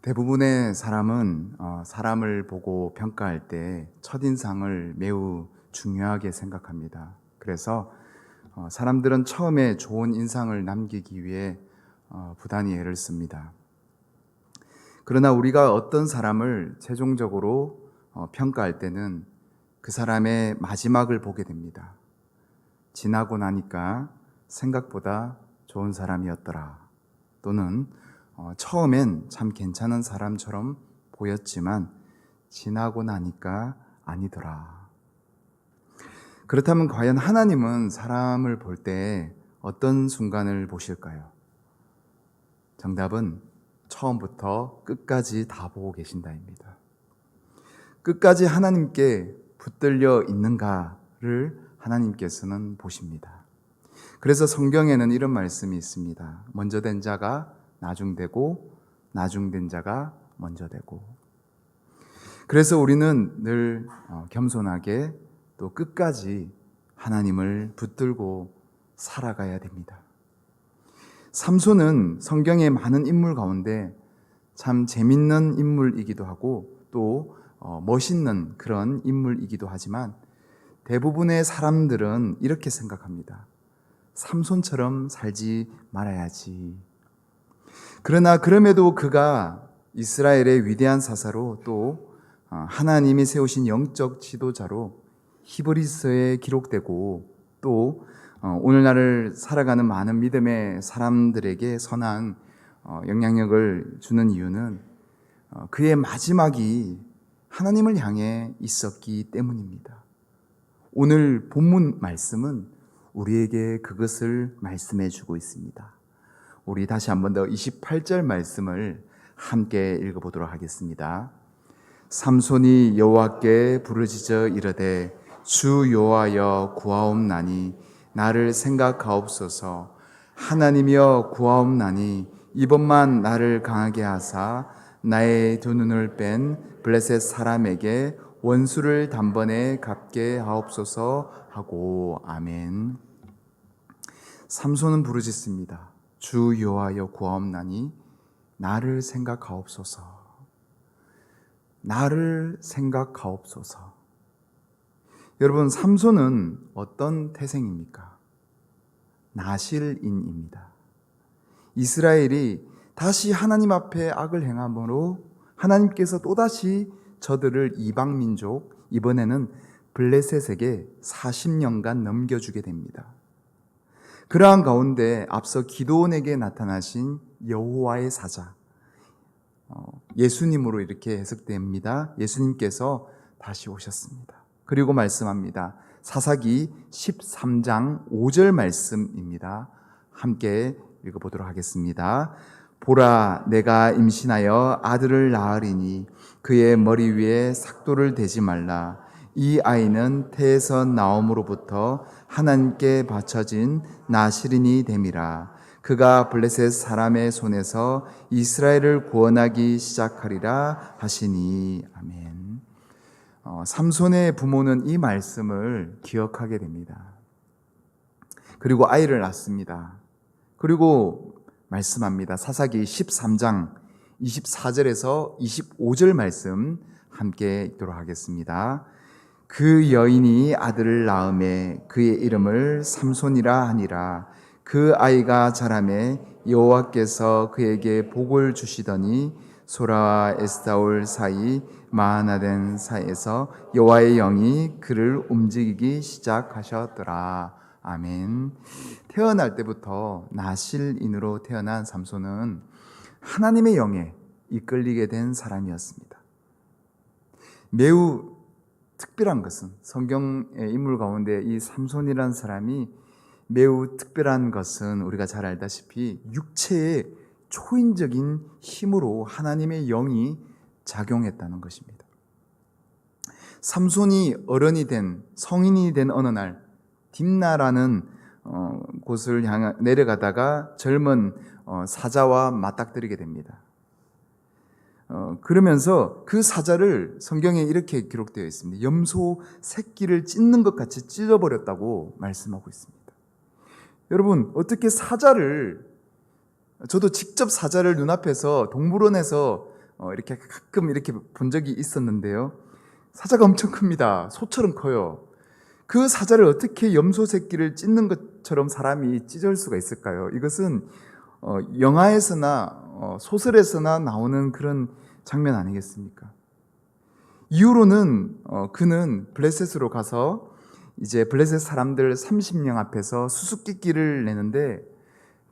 대부분의 사람은 사람을 보고 평가할 때 첫인상을 매우 중요하게 생각합니다. 그래서 사람들은 처음에 좋은 인상을 남기기 위해 부단히 애를 씁니다. 그러나 우리가 어떤 사람을 최종적으로 평가할 때는 그 사람의 마지막을 보게 됩니다. 지나고 나니까 생각보다 좋은 사람이었더라. 또는 처음엔 참 괜찮은 사람처럼 보였지만 지나고 나니까 아니더라. 그렇다면 과연 하나님은 사람을 볼 때 어떤 순간을 보실까요? 정답은 처음부터 끝까지 다 보고 계신다입니다. 끝까지 하나님께 붙들려 있는가를 하나님께서는 보십니다. 그래서 성경에는 이런 말씀이 있습니다. 먼저 된 자가 나중되고 나중된 자가 먼저 되고. 그래서 우리는 늘 겸손하게 또 끝까지 하나님을 붙들고 살아가야 됩니다. 삼손은 성경의 많은 인물 가운데 참 재밌는 인물이기도 하고 또 멋있는 그런 인물이기도 하지만 대부분의 사람들은 이렇게 생각합니다. 삼손처럼 살지 말아야지. 그러나 그럼에도 그가 이스라엘의 위대한 사사로 또 하나님이 세우신 영적 지도자로 히브리서에 기록되고 또 오늘날을 살아가는 많은 믿음의 사람들에게 선한 영향력을 주는 이유는 그의 마지막이 하나님을 향해 있었기 때문입니다. 오늘 본문 말씀은 우리에게 그것을 말씀해 주고 있습니다. 우리 다시 한 번 더 28절 말씀을 함께 읽어보도록 하겠습니다. 삼손이 여호와께 부르짖어 이르되 주 여호와여 구하옵나니 나를 생각하옵소서. 하나님이여 구하옵나니 이번만 나를 강하게 하사 나의 두 눈을 뺀 블레셋 사람에게 원수를 단번에 갚게 하옵소서 하고. 아멘. 삼손은 부르짖습니다. 주 여호와여 구하옵나니 나를 생각하옵소서. 나를 생각하옵소서. 여러분, 삼손은 어떤 태생입니까? 나실인입니다. 이스라엘이 다시 하나님 앞에 악을 행함으로 하나님께서 또다시 저들을 이방민족, 이번에는 블레셋에게 40년간 넘겨주게 됩니다. 그러한 가운데 앞서 기드온에게 나타나신 여호와의 사자, 예수님으로 이렇게 해석됩니다. 예수님께서 다시 오셨습니다. 그리고 말씀합니다. 사사기 13장 5절 말씀입니다. 함께 읽어보도록 하겠습니다. 보라, 내가 임신하여 아들을 낳으리니 그의 머리 위에 삭도를 대지 말라. 이 아이는 태에서 나옴으로부터 하나님께 바쳐진 나실인이 됨이라. 그가 블레셋 사람의 손에서 이스라엘을 구원하기 시작하리라 하시니. 아멘. 삼손의 부모는 이 말씀을 기억하게 됩니다. 그리고 아이를 낳습니다. 그리고 말씀합니다. 사사기 13장 24절에서 25절 말씀 함께 읽도록 하겠습니다. 그 여인이 아들을 낳음에 그의 이름을 삼손이라 하니라. 그 아이가 자라매 여호와께서 그에게 복을 주시더니 소라와 에스타올 사이 마하나된 사이에서 여호와의 영이 그를 움직이기 시작하셨더라. 아멘. 태어날 때부터 나실인으로 태어난 삼손은 하나님의 영에 이끌리게 된 사람이었습니다. 매우 특별한 것은 성경의 인물 가운데 이 삼손이라는 사람이 매우 특별한 것은 우리가 잘 알다시피 육체의 초인적인 힘으로 하나님의 영이 작용했다는 것입니다. 삼손이 어른이 된 성인이 된 어느 날 딥나라는 곳을 향해 내려가다가 젊은 사자와 맞닥뜨리게 됩니다. 그러면서 그 사자를 성경에 이렇게 기록되어 있습니다. 염소 새끼를 찢는 것 같이 찢어버렸다고 말씀하고 있습니다. 여러분, 어떻게 사자를, 저도 직접 사자를 눈앞에서 동물원에서 이렇게 가끔 이렇게 본 적이 있었는데요. 사자가 엄청 큽니다. 소처럼 커요. 그 사자를 어떻게 염소 새끼를 찢는 것처럼 사람이 찢을 수가 있을까요? 이것은 영화에서나 소설에서나 나오는 그런 장면 아니겠습니까? 이후로는 그는 블레셋으로 가서 이제 블레셋 사람들 30명 앞에서 수수께끼를 내는데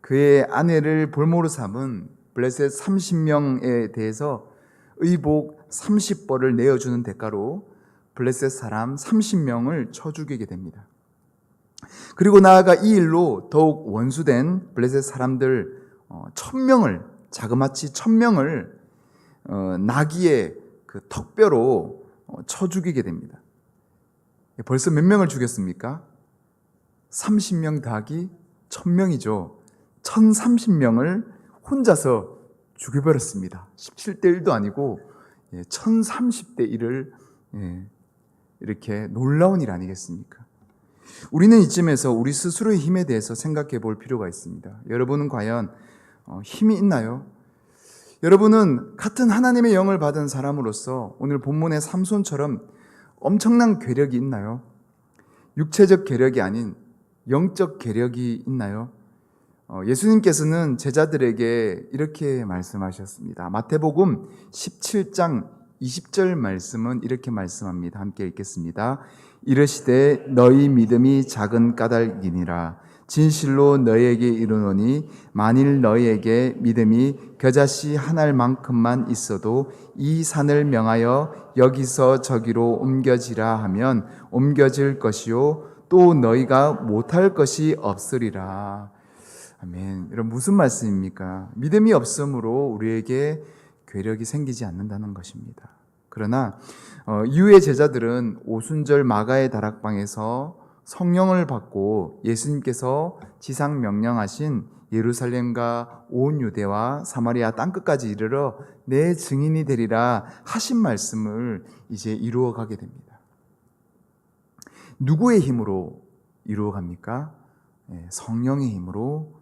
그의 아내를 볼모로 삼은 블레셋 30명에 대해서 의복 30벌을 내어주는 대가로 블레셋 사람 30명을 쳐 죽이게 됩니다. 그리고 나아가 이 일로 더욱 원수된 블레셋 사람들 1000명을 자그마치 1000명을 나귀의 그 턱뼈로 쳐 죽이게 됩니다. 벌써 몇 명을 죽였습니까? 30명 더하기 1000명이죠. 1030명을 혼자서 죽여버렸습니다. 17대 1도 아니고 1030대 1을 이렇게 놀라운 일 아니겠습니까? 우리는 이쯤에서 우리 스스로의 힘에 대해서 생각해 볼 필요가 있습니다. 여러분은 과연 힘이 있나요? 여러분은 같은 하나님의 영을 받은 사람으로서 오늘 본문의 삼손처럼 엄청난 괴력이 있나요? 육체적 괴력이 아닌 영적 괴력이 있나요? 예수님께서는 제자들에게 이렇게 말씀하셨습니다. 마태복음 17장 20절 말씀은 이렇게 말씀합니다. 함께 읽겠습니다. 이르시되 너희 믿음이 작은 까닭이니라. 진실로 너희에게 이르노니 만일 너희에게 믿음이 겨자씨 한 알만큼만 있어도 이 산을 명하여 여기서 저기로 옮겨지라 하면 옮겨질 것이요 또 너희가 못할 것이 없으리라. 아멘. 여러분 무슨 말씀입니까? 믿음이 없으므로 우리에게 괴력이 생기지 않는다는 것입니다. 그러나 이후의 제자들은 오순절 마가의 다락방에서 성령을 받고 예수님께서 지상 명령하신 예루살렘과 온 유대와 사마리아 땅끝까지 이르러 내 증인이 되리라 하신 말씀을 이제 이루어가게 됩니다. 누구의 힘으로 이루어갑니까? 성령의 힘으로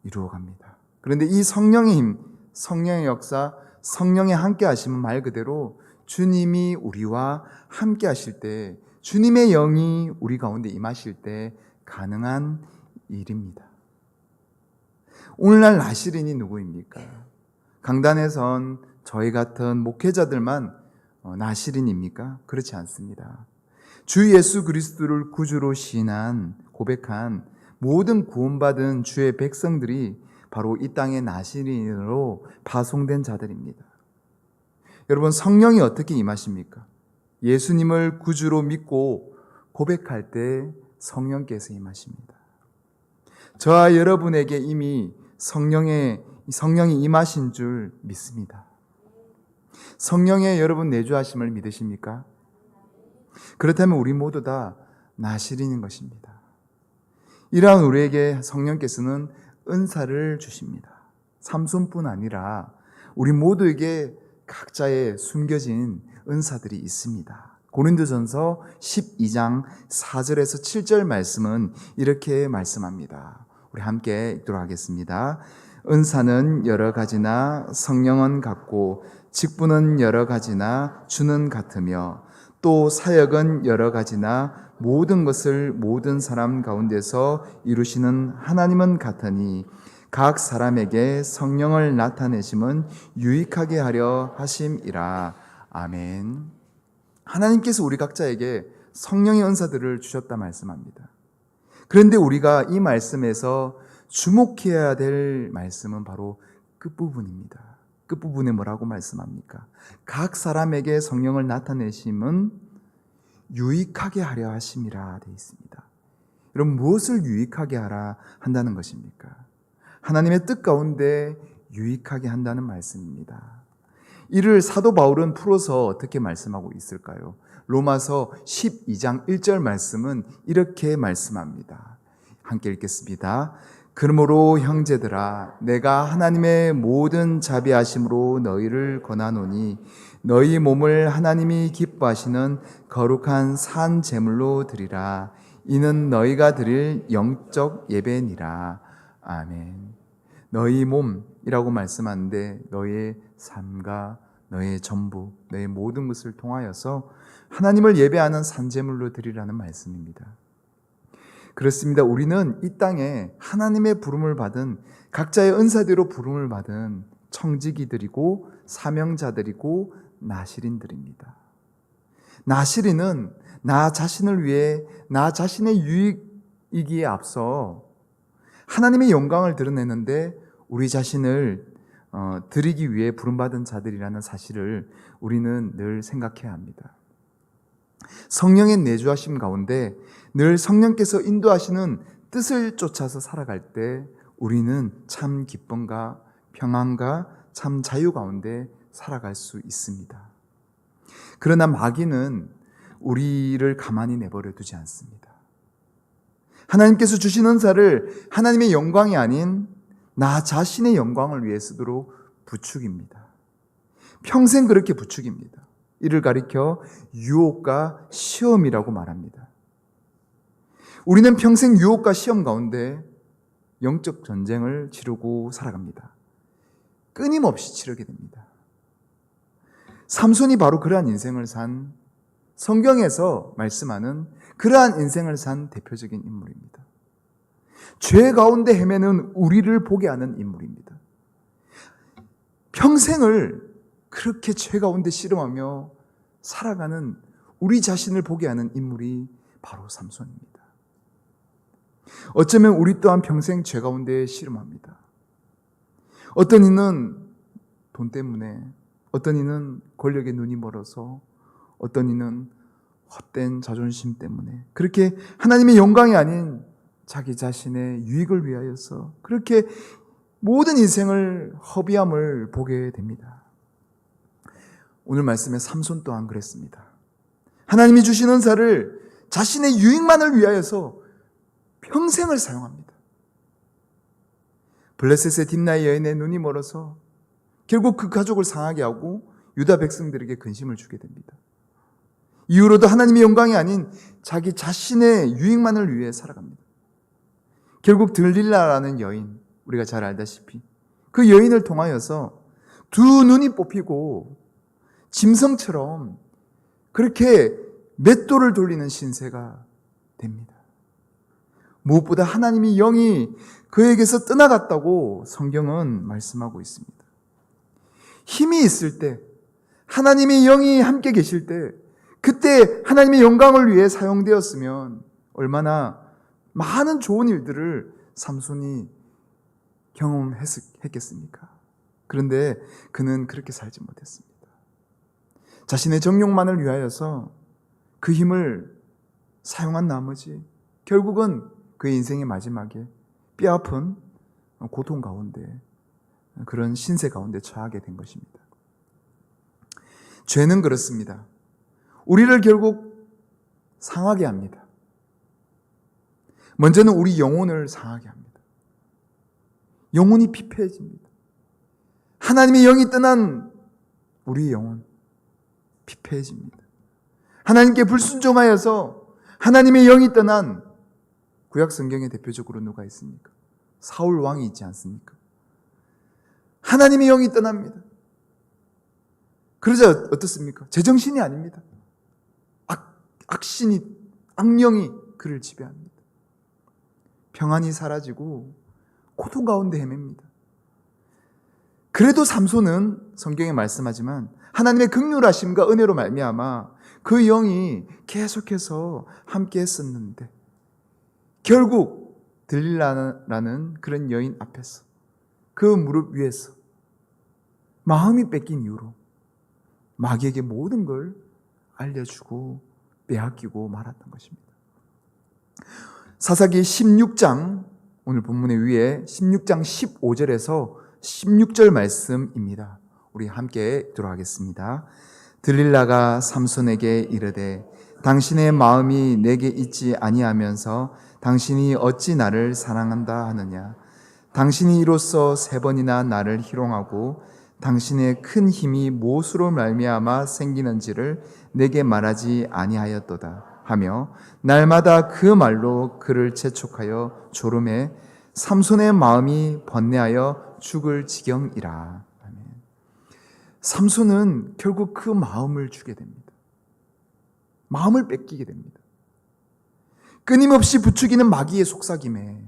이루어갑니다. 그런데 이 성령의 힘, 성령의 역사, 성령의 함께 하심은 말 그대로 주님이 우리와 함께 하실 때, 주님의 영이 우리 가운데 임하실 때 가능한 일입니다. 오늘날 나시린이 누구입니까? 강단에선 저희 같은 목회자들만 나시린입니까? 그렇지 않습니다. 주 예수 그리스도를 구주로 시인한, 고백한 모든 구원받은 주의 백성들이 바로 이 땅의 나시린으로 파송된 자들입니다. 여러분 성령이 어떻게 임하십니까? 예수님을 구주로 믿고 고백할 때 성령께서 임하십니다. 저와 여러분에게 이미 성령이 임하신 줄 믿습니다. 성령의 여러분 내주하심을 믿으십니까? 그렇다면 우리 모두 다 나시린인 것입니다. 이러한 우리에게 성령께서는 은사를 주십니다. 삼손뿐 아니라 우리 모두에게 각자의 숨겨진 은사들이 있습니다. 고린도전서 12장 4절에서 7절 말씀은 이렇게 말씀합니다. 우리 함께 읽도록 하겠습니다. 은사는 여러 가지나 성령은 같고 직분은 여러 가지나 주는 같으며 또 사역은 여러 가지나 모든 것을 모든 사람 가운데서 이루시는 하나님은 같으니 각 사람에게 성령을 나타내심은 유익하게 하려 하심이라. 아멘. 하나님께서 우리 각자에게 성령의 은사들을 주셨다 말씀합니다. 그런데 우리가 이 말씀에서 주목해야 될 말씀은 바로 끝부분입니다. 끝부분에 뭐라고 말씀합니까? 각 사람에게 성령을 나타내심은 유익하게 하려 하심이라 되어 있습니다. 여러분 무엇을 유익하게 하라 한다는 것입니까? 하나님의 뜻 가운데 유익하게 한다는 말씀입니다. 이를 사도 바울은 풀어서 어떻게 말씀하고 있을까요? 로마서 12장 1절 말씀은 이렇게 말씀합니다. 함께 읽겠습니다. 그러므로 형제들아 내가 하나님의 모든 자비하심으로 너희를 권하노니 너희 몸을 하나님이 기뻐하시는 거룩한 산 제물로 드리라. 이는 너희가 드릴 영적 예배니라. 아멘. 너희 몸이라고 말씀하는데 너희의 삶과 너의 전부, 너의 모든 것을 통하여서 하나님을 예배하는 산제물로 드리라는 말씀입니다. 그렇습니다. 우리는 이 땅에 하나님의 부름을 받은 각자의 은사대로 부름을 받은 청지기들이고 사명자들이고 나시린들입니다. 나시린은 나 자신을 위해 나 자신의 유익이기에 앞서 하나님의 영광을 드러내는데 우리 자신을 드리기 위해 부름받은 자들이라는 사실을 우리는 늘 생각해야 합니다. 성령의 내주하심 가운데 늘 성령께서 인도하시는 뜻을 쫓아서 살아갈 때 우리는 참 기쁨과 평안과 참 자유 가운데 살아갈 수 있습니다. 그러나 마귀는 우리를 가만히 내버려 두지 않습니다. 하나님께서 주신 은사를 하나님의 영광이 아닌 나 자신의 영광을 위해 쓰도록 부추깁니다. 평생 그렇게 부추깁니다. 이를 가리켜 유혹과 시험이라고 말합니다. 우리는 평생 유혹과 시험 가운데 영적 전쟁을 치르고 살아갑니다. 끊임없이 치르게 됩니다. 삼손이 바로 그러한 인생을 산, 성경에서 말씀하는 그러한 인생을 산 대표적인 인물입니다. 죄 가운데 헤매는 우리를 보게 하는 인물입니다. 평생을 그렇게 죄 가운데 씨름하며 살아가는 우리 자신을 보게 하는 인물이 바로 삼손입니다. 어쩌면 우리 또한 평생 죄 가운데 씨름합니다. 어떤 이는 돈 때문에, 어떤 이는 권력에 눈이 멀어서, 어떤 이는 헛된 자존심 때문에 그렇게 하나님의 영광이 아닌 자기 자신의 유익을 위하여서 그렇게 모든 인생을 허비함을 보게 됩니다. 오늘 말씀에 삼손 또한 그랬습니다. 하나님이 주신 은사를 자신의 유익만을 위하여서 평생을 사용합니다. 블레셋의 딥나의 여인의 눈이 멀어서 결국 그 가족을 상하게 하고 유다 백성들에게 근심을 주게 됩니다. 이후로도 하나님의 영광이 아닌 자기 자신의 유익만을 위해 살아갑니다. 결국 들릴라라는 여인, 우리가 잘 알다시피 그 여인을 통하여서 두 눈이 뽑히고 짐승처럼 그렇게 맷돌을 돌리는 신세가 됩니다. 무엇보다 하나님의 영이 그에게서 떠나갔다고 성경은 말씀하고 있습니다. 힘이 있을 때, 하나님의 영이 함께 계실 때, 그때 하나님의 영광을 위해 사용되었으면 얼마나 많은 좋은 일들을 삼손이 경험했겠습니까? 그런데 그는 그렇게 살지 못했습니다. 자신의 정욕만을 위하여서 그 힘을 사용한 나머지 결국은 그의 인생의 마지막에 뼈아픈 고통 가운데 그런 신세 가운데 처하게 된 것입니다. 죄는 그렇습니다. 우리를 결국 상하게 합니다. 먼저는 우리 영혼을 상하게 합니다. 영혼이 피폐해집니다. 하나님의 영이 떠난 우리의 영혼 피폐해집니다. 하나님께 불순종하여서 하나님의 영이 떠난 구약 성경에 대표적으로 누가 있습니까? 사울 왕이 있지 않습니까? 하나님의 영이 떠납니다. 그러자 어떻습니까? 제정신이 아닙니다. 악신이, 악령이 그를 지배합니다. 평안이 사라지고 고통 가운데 헤맵니다. 그래도 삼손은 성경에 말씀하지만 하나님의 긍휼하심과 은혜로 말미암아 그 영이 계속해서 함께 했었는데 결국 들릴라라는 그런 여인 앞에서 그 무릎 위에서 마음이 뺏긴 이후로 마귀에게 모든 걸 알려주고 빼앗기고 말았던 것입니다. 사사기 16장, 오늘 본문의 위에 16장 15절에서 16절 말씀입니다. 우리 함께 들어가겠습니다. 들릴라가 삼손에게 이르되 당신의 마음이 내게 있지 아니하면서 당신이 어찌 나를 사랑한다 하느냐. 당신이 이로써 3번이나 나를 희롱하고 당신의 큰 힘이 무엇으로 말미암아 생기는지를 내게 말하지 아니하였도다 하며 날마다 그 말로 그를 재촉하여 조름해 삼손의 마음이 번뇌하여 죽을 지경이라. 삼손은 결국 그 마음을 주게 됩니다. 마음을 뺏기게 됩니다. 끊임없이 부추기는 마귀의 속삭임에,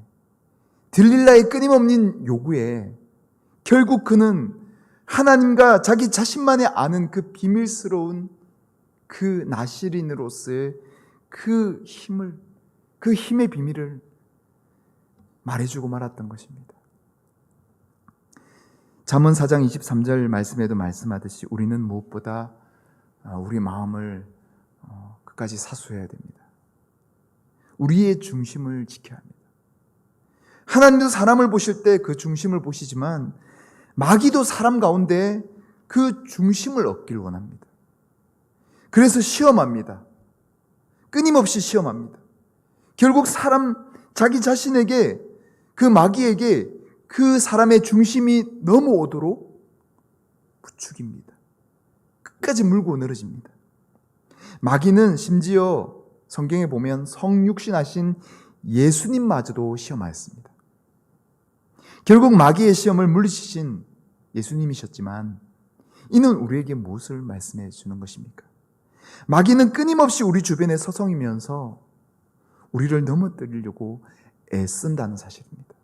들릴라의 끊임없는 요구에 결국 그는 하나님과 자기 자신만이 아는 그 비밀스러운 그 나실인으로서의 그 힘의 비밀을 말해주고 말았던 것입니다. 잠언 4장 23절 말씀에도 말씀하듯이 우리는 무엇보다 우리 마음을 끝까지 사수해야 됩니다. 우리의 중심을 지켜야 합니다. 하나님도 사람을 보실 때 그 중심을 보시지만 마귀도 사람 가운데 그 중심을 얻길 원합니다. 그래서 시험합니다. 끊임없이 시험합니다. 결국 자기 자신에게, 그 마귀에게 그 사람의 중심이 넘어오도록 부추깁니다. 끝까지 물고 늘어집니다. 마귀는 심지어 성경에 보면 성육신하신 예수님마저도 시험하였습니다. 결국 마귀의 시험을 물리치신 예수님이셨지만 이는 우리에게 무엇을 말씀해 주는 것입니까? 마귀는 끊임없이 우리 주변에 서성이면서 우리를 넘어뜨리려고 애쓴다는 사실입니다.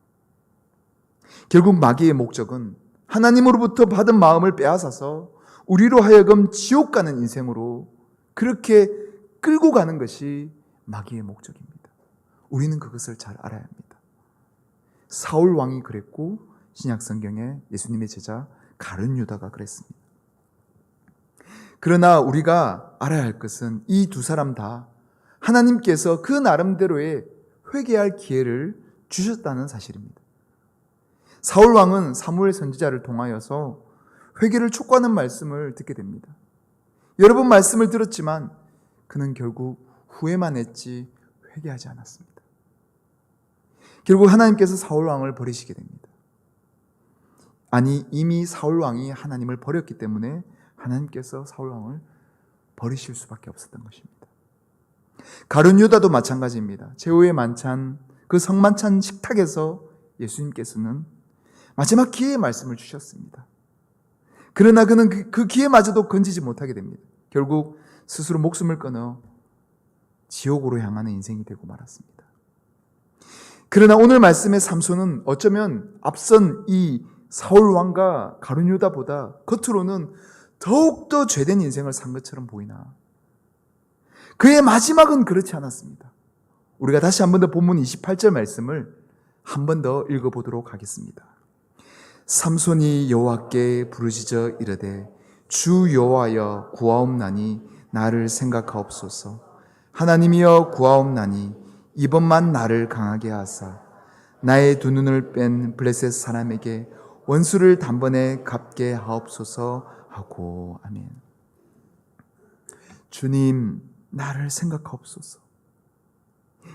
결국 마귀의 목적은 하나님으로부터 받은 마음을 빼앗아서 우리로 하여금 지옥 가는 인생으로 그렇게 끌고 가는 것이 마귀의 목적입니다. 우리는 그것을 잘 알아야 합니다. 사울 왕이 그랬고 신약 성경에 예수님의 제자 가룟 유다가 그랬습니다. 그러나 우리가 알아야 할 것은 이 두 사람 다 하나님께서 그 나름대로의 회개할 기회를 주셨다는 사실입니다. 사울 왕은 사무엘 선지자를 통하여서 회개를 촉구하는 말씀을 듣게 됩니다. 여러 번 말씀을 들었지만 그는 결국 후회만 했지 회개하지 않았습니다. 결국 하나님께서 사울 왕을 버리시게 됩니다. 아니, 이미 사울 왕이 하나님을 버렸기 때문에 하나님께서 사울 왕을 버리실 수밖에 없었던 것입니다. 가룟 유다도 마찬가지입니다. 제후의 만찬, 그 성만찬 식탁에서 예수님께서는 마지막 기회의 말씀을 주셨습니다. 그러나 그는 그 기회마저도 건지지 못하게 됩니다. 결국 스스로 목숨을 끊어 지옥으로 향하는 인생이 되고 말았습니다. 그러나 오늘 말씀의 삼손은 어쩌면 앞선 이 사울 왕과 가룟 유다보다 겉으로는 더욱더 죄된 인생을 산 것처럼 보이나 그의 마지막은 그렇지 않았습니다. 우리가 다시 한 번 더 본문 28절 말씀을 한 번 더 읽어보도록 하겠습니다. 삼손이 여호와께 부르짖어 이르되 주 여호와여 구하옵나니 나를 생각하옵소서. 하나님이여 구하옵나니 이번만 나를 강하게 하사 나의 두 눈을 뺀 블레셋 사람에게 원수를 단번에 갚게 하옵소서 하고. 아멘. 주님, 나를 생각하옵소서.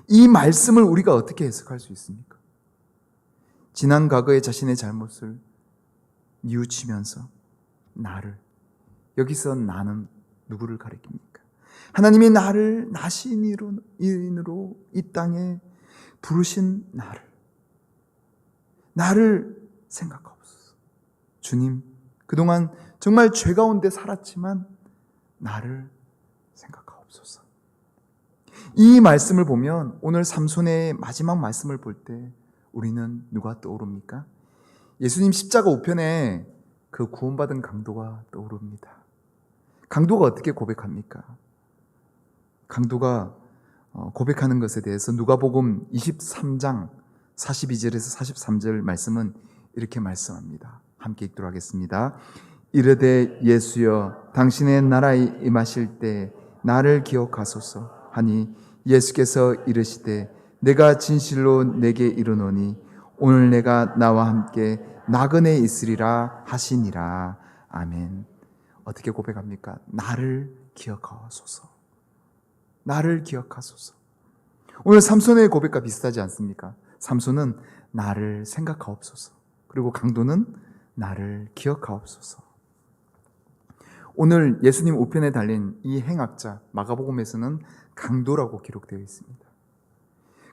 이 말씀을 우리가 어떻게 해석할 수 있습니까? 지난 과거의 자신의 잘못을 뉘우치면서 나를, 여기서 나는 누구를 가리킵니까? 하나님이 나를 나신인으로 이 땅에 부르신 나를 생각하옵소서. 주님, 그동안 정말 죄 가운데 살았지만 나를 생각하옵소서. 이 말씀을 보면 오늘 삼손의 마지막 말씀을 볼 때 우리는 누가 떠오릅니까? 예수님 십자가 우편에 그 구원받은 강도가 떠오릅니다. 강도가 어떻게 고백합니까? 강도가 고백하는 것에 대해서 누가복음 23장 42절에서 43절 말씀은 이렇게 말씀합니다. 함께 읽도록 하겠습니다. 이르되 예수여 당신의 나라에 임하실 때 나를 기억하소서 하니 예수께서 이르시되 내가 진실로 내게 이르노니 오늘 내가 나와 함께 나그네에 있으리라 하시니라. 아멘. 어떻게 고백합니까? 나를 기억하소서. 나를 기억하소서. 오늘 삼손의 고백과 비슷하지 않습니까? 삼손은 나를 생각하옵소서. 그리고 강도는 나를 기억하옵소서. 오늘 예수님 우편에 달린 이 행악자 마가복음에서는 강도라고 기록되어 있습니다.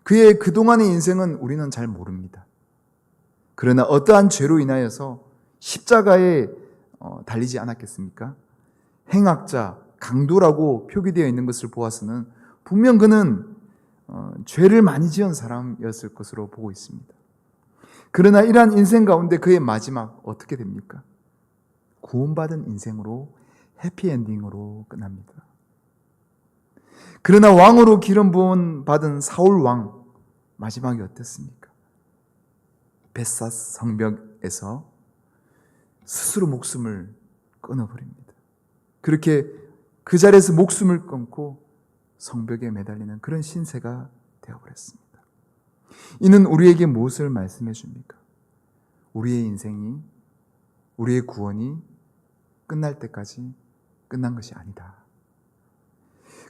그의 그동안의 인생은 우리는 잘 모릅니다. 그러나 어떠한 죄로 인하여서 십자가에 달리지 않았겠습니까? 행악자, 강도라고 표기되어 있는 것을 보아서는 분명 그는 죄를 많이 지은 사람이었을 것으로 보고 있습니다. 그러나 이러한 인생 가운데 그의 마지막 어떻게 됩니까? 구원받은 인생으로 해피엔딩으로 끝납니다. 그러나 왕으로 기름 부음 받은 사울 왕 마지막이 어땠습니까? 벳삿 성벽에서 스스로 목숨을 끊어버립니다. 그렇게 그 자리에서 목숨을 끊고 성벽에 매달리는 그런 신세가 되어버렸습니다. 이는 우리에게 무엇을 말씀해 줍니까? 우리의 인생이, 우리의 구원이 끝날 때까지 끝난 것이 아니다.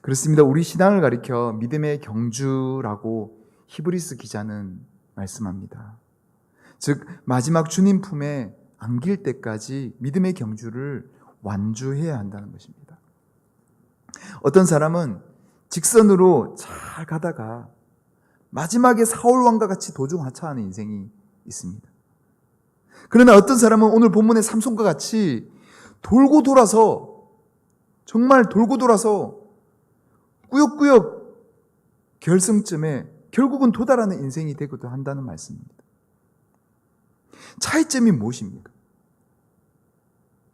그렇습니다. 우리 신앙을 가리켜 믿음의 경주라고 히브리서 기자는 말씀합니다. 즉 마지막 주님 품에 안길 때까지 믿음의 경주를 완주해야 한다는 것입니다. 어떤 사람은 직선으로 잘 가다가 마지막에 사울 왕과 같이 도중하차하는 인생이 있습니다. 그러나 어떤 사람은 오늘 본문의 삼손과 같이 돌고 돌아서, 정말 돌고 돌아서 꾸역꾸역 결승점에 결국은 도달하는 인생이 되기도 한다는 말씀입니다. 차이점이 무엇입니까?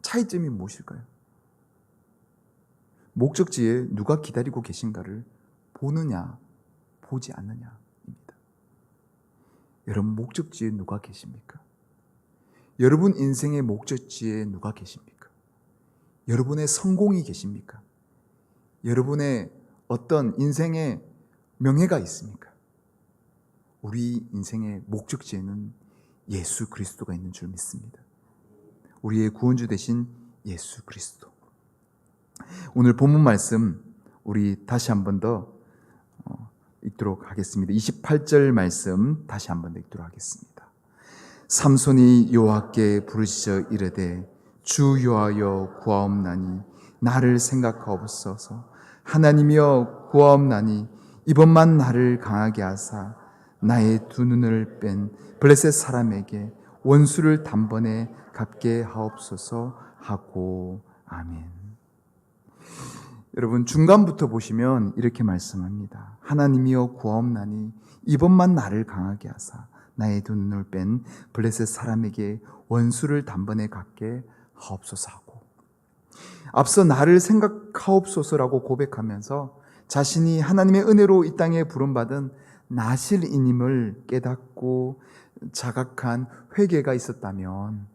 차이점이 무엇일까요? 목적지에 누가 기다리고 계신가를 보느냐, 보지 않느냐입니다. 여러분, 목적지에 누가 계십니까? 여러분 인생의 목적지에 누가 계십니까? 여러분의 성공이 계십니까? 여러분의 어떤 인생의 명예가 있습니까? 우리 인생의 목적지에는 예수 그리스도가 있는 줄 믿습니다. 우리의 구원주 되신 예수 그리스도. 오늘 본문 말씀 우리 다시 한 번 더 읽도록 하겠습니다. 28절 말씀 다시 한 번 더 읽도록 하겠습니다. 삼손이 여호와께 부르짖어 이르되 주 여호와여 구하옵나니 나를 생각하옵소서. 하나님이여 구하옵나니 이번만 나를 강하게 하사 나의 두 눈을 뺀 블레셋 사람에게 원수를 단번에 갚게 하옵소서 하고 아멘. 여러분 중간부터 보시면 이렇게 말씀합니다. 하나님이여 구하옵나니 이번만 나를 강하게 하사 나의 두 눈을 뺀 블레셋 사람에게 원수를 단번에 갚게 하옵소서 하고, 앞서 나를 생각하옵소서라고 고백하면서 자신이 하나님의 은혜로 이 땅에 부름받은 나실인임을 깨닫고 자각한 회개가 있었다면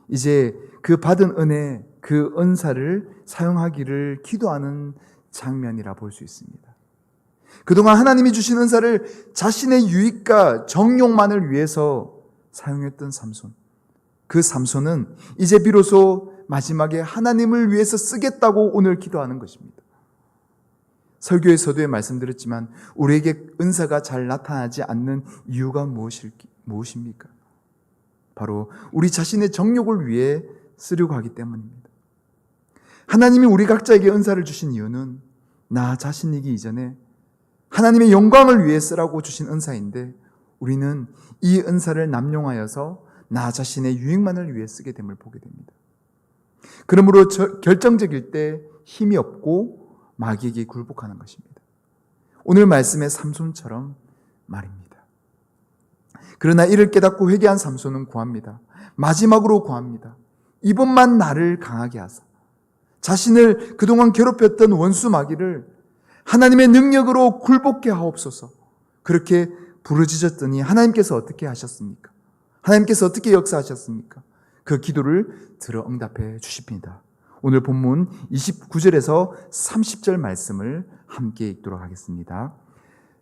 이제 그 받은 은혜, 그 은사를 사용하기를 기도하는 장면이라 볼 수 있습니다. 그동안 하나님이 주신 은사를 자신의 유익과 정욕만을 위해서 사용했던 삼손, 그 삼손은 이제 비로소 마지막에 하나님을 위해서 쓰겠다고 오늘 기도하는 것입니다. 설교의 서두에 말씀드렸지만 우리에게 은사가 잘 나타나지 않는 이유가 무엇입니까? 바로 우리 자신의 정욕을 위해 쓰려고 하기 때문입니다. 하나님이 우리 각자에게 은사를 주신 이유는 나 자신이기 이전에 하나님의 영광을 위해 쓰라고 주신 은사인데 우리는 이 은사를 남용하여서 나 자신의 유익만을 위해 쓰게 됨을 보게 됩니다. 그러므로 결정적일 때 힘이 없고 마귀에게 굴복하는 것입니다. 오늘 말씀의 삼손처럼 말입니다. 그러나 이를 깨닫고 회개한 삼손은 구합니다. 마지막으로 구합니다. 이번만 나를 강하게 하사 자신을 그동안 괴롭혔던 원수 마귀를 하나님의 능력으로 굴복케 하옵소서. 그렇게 부르짖었더니 하나님께서 어떻게 하셨습니까? 하나님께서 어떻게 역사하셨습니까? 그 기도를 들어 응답해 주십니다. 오늘 본문 29절에서 30절 말씀을 함께 읽도록 하겠습니다.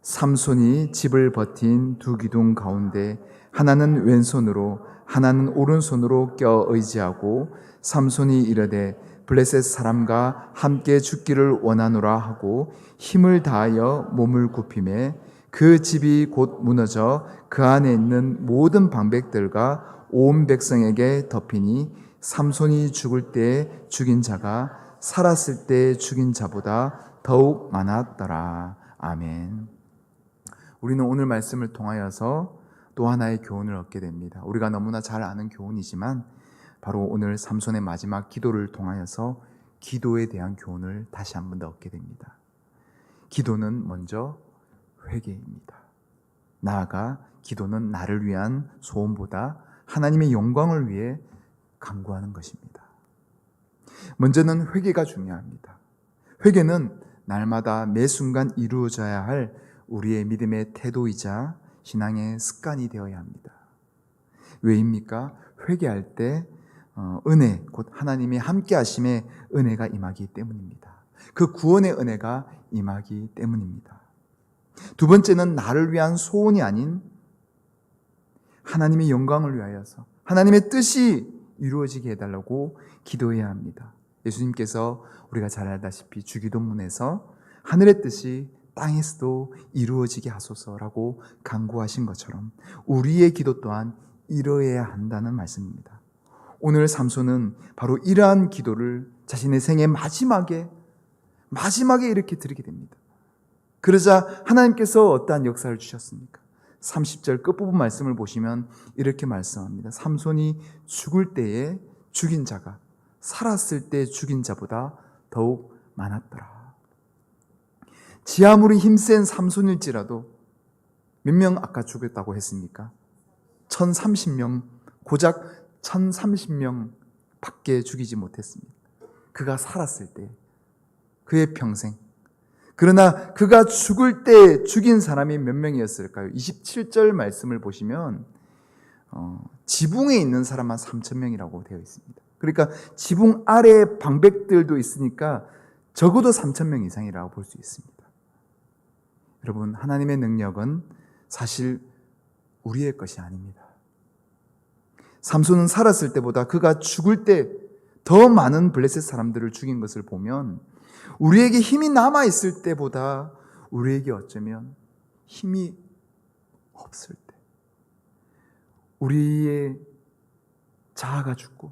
삼손이 집을 버틴 두 기둥 가운데 하나는 왼손으로 하나는 오른손으로 껴 의지하고 삼손이 이르되 블레셋 사람과 함께 죽기를 원하노라 하고 힘을 다하여 몸을 굽히매 그 집이 곧 무너져 그 안에 있는 모든 방백들과 온 백성에게 덮이니 삼손이 죽을 때 죽인 자가 살았을 때 죽인 자보다 더욱 많았더라. 아멘. 우리는 오늘 말씀을 통하여서 또 하나의 교훈을 얻게 됩니다. 우리가 너무나 잘 아는 교훈이지만 바로 오늘 삼손의 마지막 기도를 통하여서 기도에 대한 교훈을 다시 한 번 더 얻게 됩니다. 기도는 먼저 회개입니다. 나아가 기도는 나를 위한 소원보다 하나님의 영광을 위해 간구하는 것입니다. 먼저는 회개가 중요합니다. 회개는 날마다 매 순간 이루어져야 할 우리의 믿음의 태도이자 신앙의 습관이 되어야 합니다. 왜입니까? 회개할 때 은혜, 곧 하나님의 함께 하심의 은혜가 임하기 때문입니다. 그 구원의 은혜가 임하기 때문입니다. 두 번째는 나를 위한 소원이 아닌 하나님의 영광을 위하여서 하나님의 뜻이 이루어지게 해달라고 기도해야 합니다. 예수님께서 우리가 잘 알다시피 주기도문에서 하늘의 뜻이 땅에서도 이루어지게 하소서라고 간구하신 것처럼 우리의 기도 또한 이루어야 한다는 말씀입니다. 오늘 삼손은 바로 이러한 기도를 자신의 생애 마지막에 이렇게 드리게 됩니다. 그러자 하나님께서 어떠한 역사를 주셨습니까? 30절 끝부분 말씀을 보시면 이렇게 말씀합니다. 삼손이 죽을 때에 죽인 자가 살았을 때 죽인 자보다 더욱 많았더라. 지 아무리 힘센 삼손일지라도 몇 명 아까 죽였다고 했습니까? 1030명, 고작 1030명 밖에 죽이지 못했습니다. 그가 살았을 때, 그의 평생. 그러나 그가 죽을 때 죽인 사람이 몇 명이었을까요? 27절 말씀을 보시면 지붕에 있는 사람만 3,000명이라고 되어 있습니다. 그러니까 지붕 아래에 방백들도 있으니까 적어도 3,000명 이상이라고 볼 수 있습니다. 여러분, 하나님의 능력은 사실 우리의 것이 아닙니다. 삼손은 살았을 때보다 그가 죽을 때 더 많은 블레셋 사람들을 죽인 것을 보면 우리에게 힘이 남아있을 때보다 우리에게 어쩌면 힘이 없을 때 우리의 자아가 죽고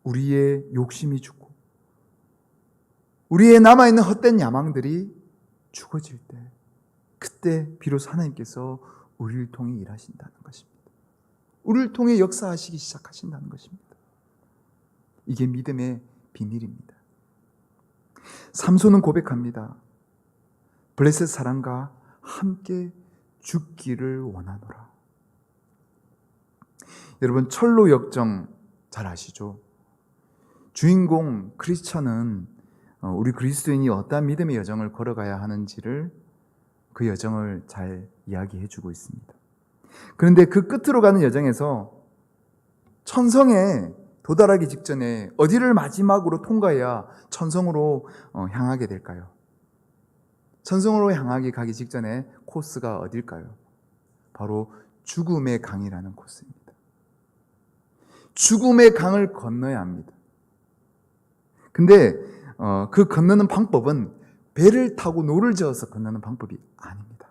우리의 욕심이 죽고 우리의 남아있는 헛된 야망들이 죽어질 때 그때 비로소 하나님께서 우리를 통해 일하신다는 것입니다. 우리를 통해 역사하시기 시작하신다는 것입니다. 이게 믿음의 비밀입니다. 삼손은 고백합니다. 블레셋 사람과 함께 죽기를 원하노라. 여러분, 철로 역정 잘 아시죠? 주인공 크리스천은 우리 그리스도인이 어떠한 믿음의 여정을 걸어가야 하는지를 그 여정을 잘 이야기해 주고 있습니다. 그런데 그 끝으로 가는 여정에서 천성에 도달하기 직전에 어디를 마지막으로 통과해야 천성으로 향하게 될까요? 천성으로 향하게 가기 직전에 코스가 어딜까요? 바로 죽음의 강이라는 코스입니다. 죽음의 강을 건너야 합니다. 근데 그 건너는 방법은 배를 타고 노를 저어서 건너는 방법이 아닙니다.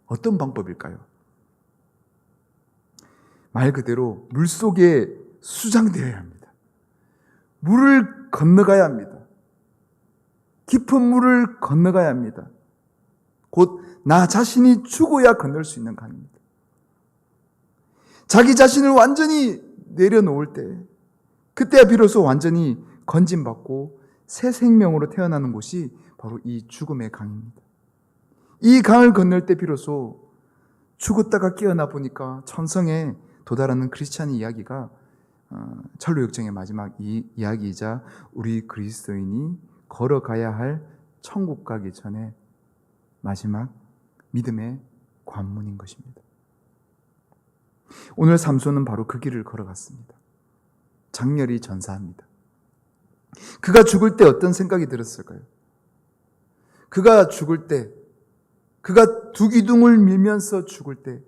어떤 방법일까요? 말 그대로 물속에 수장되어야 합니다. 물을 건너가야 합니다. 깊은 물을 건너가야 합니다. 곧 나 자신이 죽어야 건널 수 있는 강입니다. 자기 자신을 완전히 내려놓을 때 그때야 비로소 완전히 건진받고 새 생명으로 태어나는 곳이 바로 이 죽음의 강입니다. 이 강을 건널 때 비로소 죽었다가 깨어나 보니까 천성에 도달하는 크리스찬의 이야기가 철로 역정의 마지막 이야기이자 우리 그리스도인이 걸어가야 할 천국 가기 전에 마지막 믿음의 관문인 것입니다. 오늘 삼손은 바로 그 길을 걸어갔습니다. 장렬히 전사합니다. 그가 죽을 때 어떤 생각이 들었을까요? 그가 죽을 때, 그가 두 기둥을 밀면서 죽을 때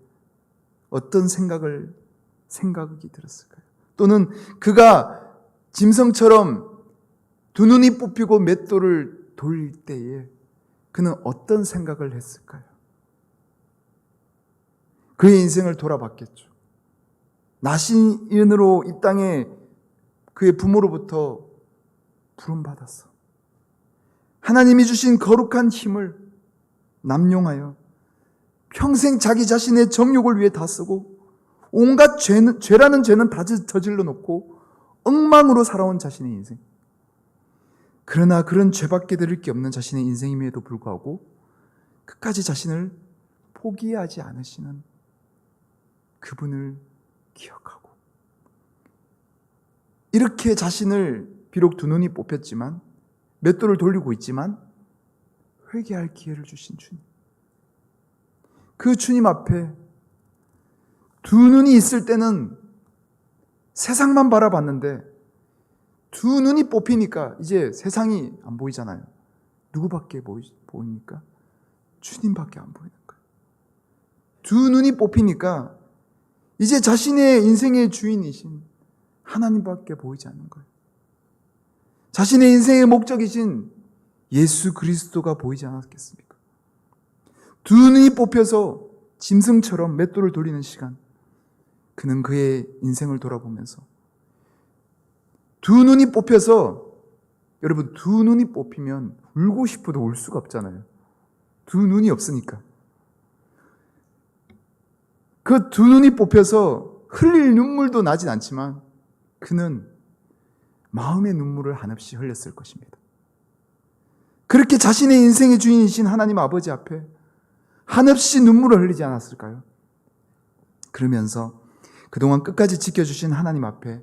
어떤 생각이 들었을까요? 또는 그가 짐승처럼 두 눈이 뽑히고 맷돌을 돌릴 때에 그는 어떤 생각을 했을까요? 그의 인생을 돌아봤겠죠. 나신인으로 이 땅에 그의 부모로부터 부름받았어. 하나님이 주신 거룩한 힘을 남용하여 평생 자기 자신의 정욕을 위해 다 쓰고 온갖 죄라는 죄는 다 저질러 놓고 엉망으로 살아온 자신의 인생. 그러나 그런 죄밖에 들을 게 없는 자신의 인생임에도 불구하고 끝까지 자신을 포기하지 않으시는 그분을 기억하고, 이렇게 자신을 비록 두 눈이 뽑혔지만, 맷돌을 돌리고 있지만 회개할 기회를 주신 주님, 그 주님 앞에 두 눈이 있을 때는 세상만 바라봤는데 두 눈이 뽑히니까 이제 세상이 안 보이잖아요. 누구밖에 보입니까? 주님밖에 안 보이는 거예요. 두 눈이 뽑히니까 이제 자신의 인생의 주인이신 하나님밖에 보이지 않는 거예요. 자신의 인생의 목적이신 예수 그리스도가 보이지 않았겠습니까? 두 눈이 뽑혀서 짐승처럼 맷돌을 돌리는 시간, 그는 그의 인생을 돌아보면서 두 눈이 뽑혀서, 여러분 두 눈이 뽑히면 울고 싶어도 울 수가 없잖아요. 두 눈이 없으니까. 그 두 눈이 뽑혀서 흘릴 눈물도 나진 않지만 그는 마음의 눈물을 한없이 흘렸을 것입니다. 그렇게 자신의 인생의 주인이신 하나님 아버지 앞에 한없이 눈물을 흘리지 않았을까요? 그러면서 그동안 끝까지 지켜주신 하나님 앞에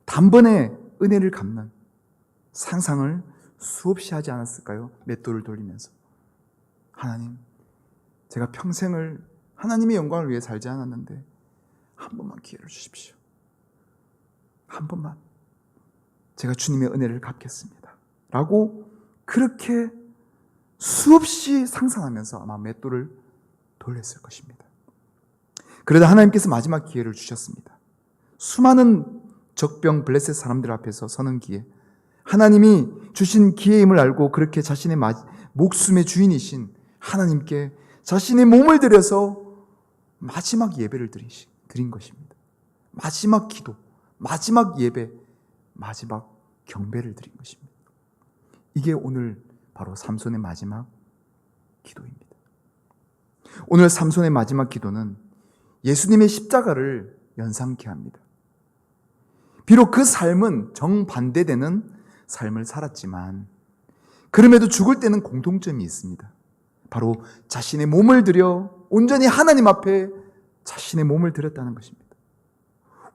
단번에 은혜를 갚는 상상을 수없이 하지 않았을까요? 맷돌을 돌리면서, 하나님, 제가 평생을 하나님의 영광을 위해 살지 않았는데 한 번만 기회를 주십시오. 한 번만 제가 주님의 은혜를 갚겠습니다 라고 그렇게 수없이 상상하면서 아마 맷돌을 돌렸을 것입니다. 그러다 하나님께서 마지막 기회를 주셨습니다. 수많은 적병 블레셋 사람들 앞에서 서는 기회, 하나님이 주신 기회임을 알고 그렇게 자신의 목숨의 주인이신 하나님께 자신의 몸을 들여서 마지막 예배를 드린 것입니다. 마지막 기도, 마지막 예배, 마지막 경배를 드린 것입니다. 이게 오늘 바로 삼손의 마지막 기도입니다. 오늘 삼손의 마지막 기도는 예수님의 십자가를 연상케 합니다. 비록 그 삶은 정반대되는 삶을 살았지만 그럼에도 죽을 때는 공통점이 있습니다. 바로 자신의 몸을 들여 온전히 하나님 앞에 자신의 몸을 들였다는 것입니다.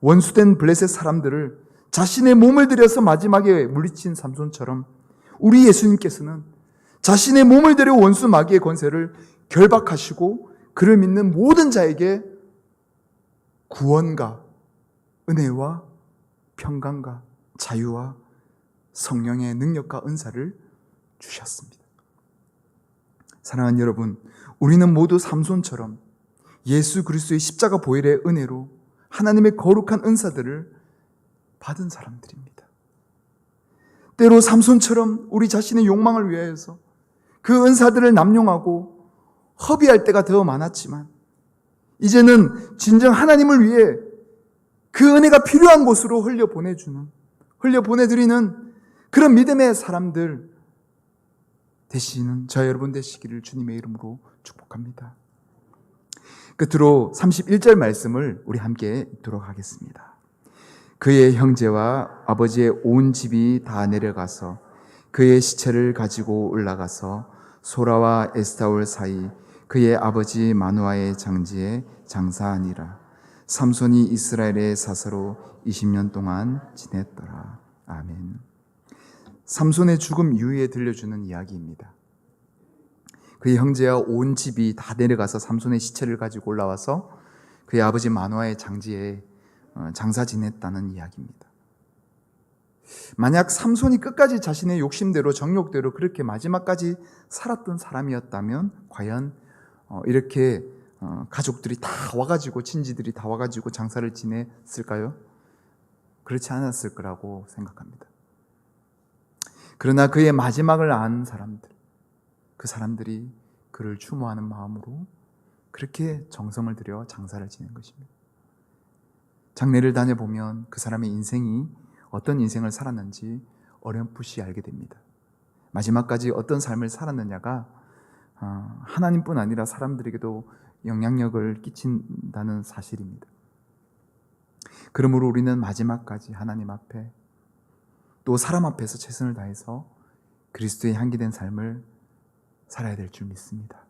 원수된 블레셋 사람들을 자신의 몸을 들여서 마지막에 물리친 삼손처럼 우리 예수님께서는 자신의 몸을 들여 원수 마귀의 권세를 결박하시고 그를 믿는 모든 자에게 구원과 은혜와 평강과 자유와 성령의 능력과 은사를 주셨습니다. 사랑하는 여러분, 우리는 모두 삼손처럼 예수 그리스도의 십자가 보혈의 은혜로 하나님의 거룩한 은사들을 받은 사람들입니다. 때로 삼손처럼 우리 자신의 욕망을 위하여서 그 은사들을 남용하고 허비할 때가 더 많았지만 이제는 진정 하나님을 위해 그 은혜가 필요한 곳으로 흘려보내드리는 그런 믿음의 사람들 되시는 저 여러분 되시기를 주님의 이름으로 축복합니다. 끝으로 31절 말씀을 우리 함께 읽도록 하겠습니다. 그의 형제와 아버지의 온 집이 다 내려가서 그의 시체를 가지고 올라가서 소라와 에스타올 사이 그의 아버지 마누아의 장지에 장사하니라. 삼손이 이스라엘의 사사로 20년 동안 지냈더라. 아멘. 삼손의 죽음 이후에 들려주는 이야기입니다. 그의 형제와 온 집이 다 내려가서 삼손의 시체를 가지고 올라와서 그의 아버지 마누아의 장지에 장사 지냈다는 이야기입니다. 만약 삼손이 끝까지 자신의 욕심대로 정욕대로 그렇게 마지막까지 살았던 사람이었다면 과연 이렇게 가족들이 다 와가지고 친지들이 다 와가지고 장사를 지냈을까요? 그렇지 않았을 거라고 생각합니다. 그러나 그의 마지막을 안 사람들, 그 사람들이 그를 추모하는 마음으로 그렇게 정성을 들여 장사를 지낸 것입니다. 장례를 다녀보면 그 사람의 인생이 어떤 인생을 살았는지 어렴풋이 알게 됩니다. 마지막까지 어떤 삶을 살았느냐가 하나님뿐 아니라 사람들에게도 영향력을 끼친다는 사실입니다. 그러므로 우리는 마지막까지 하나님 앞에 또 사람 앞에서 최선을 다해서 그리스도의 향기된 삶을 살아야 될 줄 믿습니다.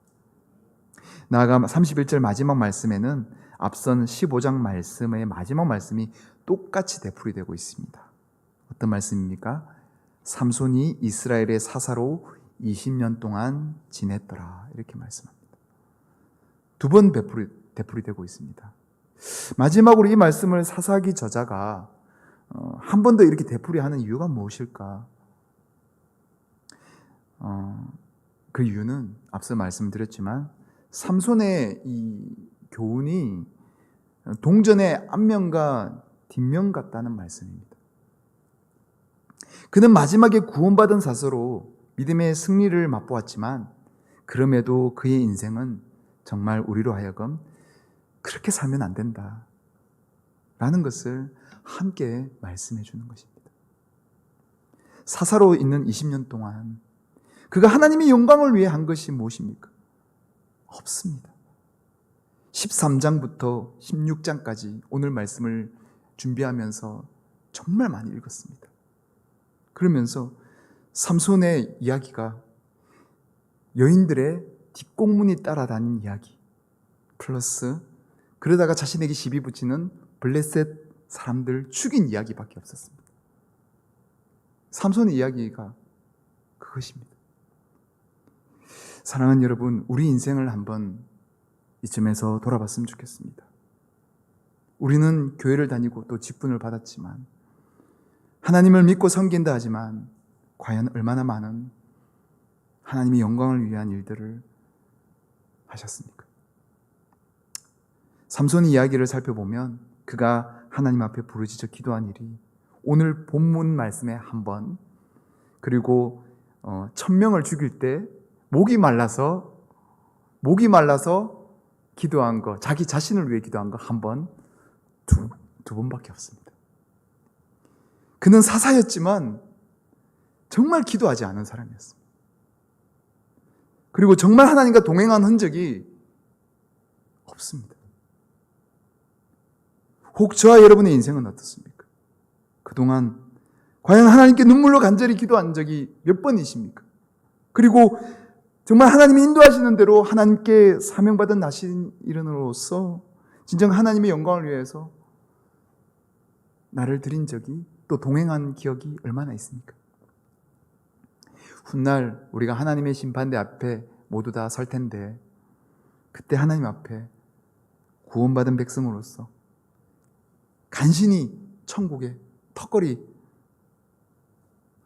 나아가 31절 마지막 말씀에는 앞선 15장 말씀의 마지막 말씀이 똑같이 되풀이되고 있습니다. 어떤 말씀입니까? 삼손이 이스라엘의 사사로 20년 동안 지냈더라, 이렇게 말씀합니다. 두 번 되풀이되고 있습니다. 마지막으로 이 말씀을 사사기 저자가 한 번 더 이렇게 되풀이하는 이유가 무엇일까? 그 이유는 앞서 말씀드렸지만 삼손의 이 교훈이 동전의 앞면과 뒷면 같다는 말씀입니다. 그는 마지막에 구원받은 사서로 믿음의 승리를 맛보았지만 그럼에도 그의 인생은 정말 우리로 하여금 그렇게 살면 안 된다 라는 것을 함께 말씀해 주는 것입니다. 사사로 있는 20년 동안 그가 하나님의 영광을 위해 한 것이 무엇입니까? 없습니다. 13장부터 16장까지 오늘 말씀을 준비하면서 정말 많이 읽었습니다. 그러면서 삼손의 이야기가 여인들의 뒷공문이 따라다닌 이야기 플러스 그러다가 자신에게 시비 붙이는 블레셋 사람들 죽인 이야기밖에 없었습니다. 삼손의 이야기가 그것입니다. 사랑하는 여러분, 우리 인생을 한번 이쯤에서 돌아봤으면 좋겠습니다. 우리는 교회를 다니고 또 직분을 받았지만 하나님을 믿고 섬긴다 하지만 과연 얼마나 많은 하나님의 영광을 위한 일들을 하셨습니까? 삼손의 이야기를 살펴보면 그가 하나님 앞에 부르짖어 기도한 일이 오늘 본문 말씀에 한 번, 그리고 1000명을 죽일 때 목이 말라서 기도한 거, 자기 자신을 위해 기도한 거 한 번, 두 번밖에 없습니다. 그는 사사였지만 정말 기도하지 않은 사람이었습니다. 그리고 정말 하나님과 동행한 흔적이 없습니다. 혹 저와 여러분의 인생은 어떻습니까? 그동안 과연 하나님께 눈물로 간절히 기도한 적이 몇 번이십니까? 그리고 정말 하나님이 인도하시는 대로 하나님께 사명받은 나신 일원으로서 진정 하나님의 영광을 위해서 나를 드린 적이 또 동행한 기억이 얼마나 있습니까? 훗날 우리가 하나님의 심판대 앞에 모두 다 설 텐데 그때 하나님 앞에 구원받은 백성으로서 간신히 천국에 턱걸이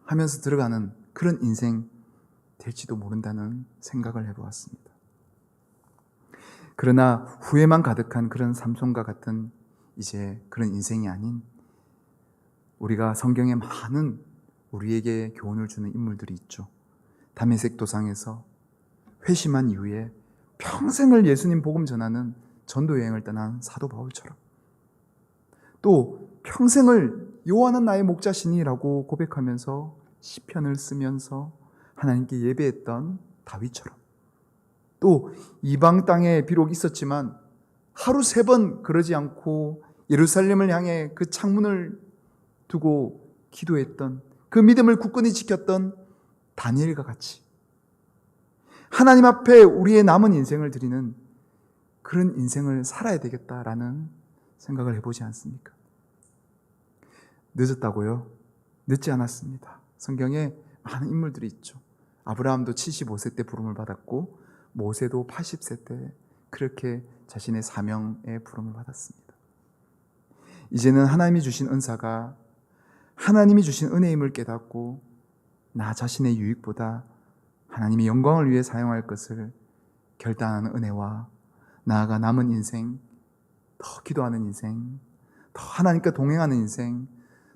하면서 들어가는 그런 인생 될지도 모른다는 생각을 해보았습니다. 그러나 후회만 가득한 그런 삼손과 같은 이제 그런 인생이 아닌 우리가 성경에 많은 우리에게 교훈을 주는 인물들이 있죠. 다메섹 도상에서 회심한 이후에 평생을 예수님 복음 전하는 전도 여행을 떠난 사도 바울처럼, 또 평생을 여호와는 나의 목자시니라고 고백하면서 시편을 쓰면서 하나님께 예배했던 다윗처럼, 또 이방 땅에 비록 있었지만 하루 3번 그러지 않고 예루살렘을 향해 그 창문을 두고 기도했던, 그 믿음을 굳건히 지켰던 다니엘과 같이 하나님 앞에 우리의 남은 인생을 드리는 그런 인생을 살아야 되겠다라는 생각을 해보지 않습니까? 늦었다고요? 늦지 않았습니다. 성경에 많은 인물들이 있죠. 아브라함도 75세 때 부름을 받았고 모세도 80세 때 그렇게 자신의 사명에 부름을 받았습니다. 이제는 하나님이 주신 은사가 하나님이 주신 은혜임을 깨닫고 나 자신의 유익보다 하나님의 영광을 위해 사용할 것을 결단하는 은혜와 나아가 남은 인생, 더 기도하는 인생, 더 하나님과 동행하는 인생,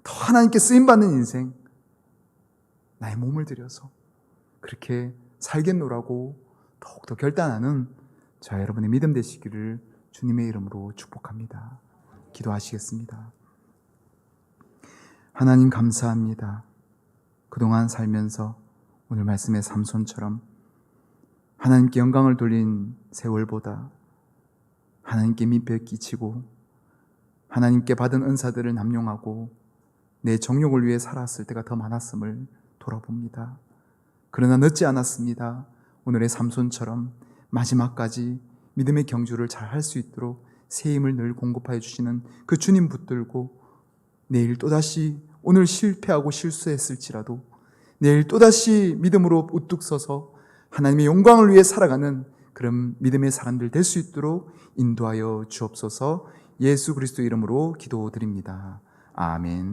더 하나님께 쓰임받는 인생, 나의 몸을 들여서 그렇게 살겠노라고 더욱더 결단하는 저와 여러분의 믿음 되시기를 주님의 이름으로 축복합니다. 기도하시겠습니다. 하나님 감사합니다. 그동안 살면서 오늘 말씀의 삼손처럼 하나님께 영광을 돌린 세월보다 하나님께 민폐 끼치고 하나님께 받은 은사들을 남용하고 내 정욕을 위해 살았을 때가 더 많았음을 돌아봅니다. 그러나 늦지 않았습니다. 오늘의 삼손처럼 마지막까지 믿음의 경주를 잘 할 수 있도록 새 힘을 늘 공급하여 주시는 그 주님 붙들고 내일 또다시 오늘 실패하고 실수했을지라도 내일 또다시 믿음으로 우뚝 서서 하나님의 영광을 위해 살아가는 그런 믿음의 사람들 될 수 있도록 인도하여 주옵소서. 예수 그리스도 이름으로 기도드립니다. 아멘.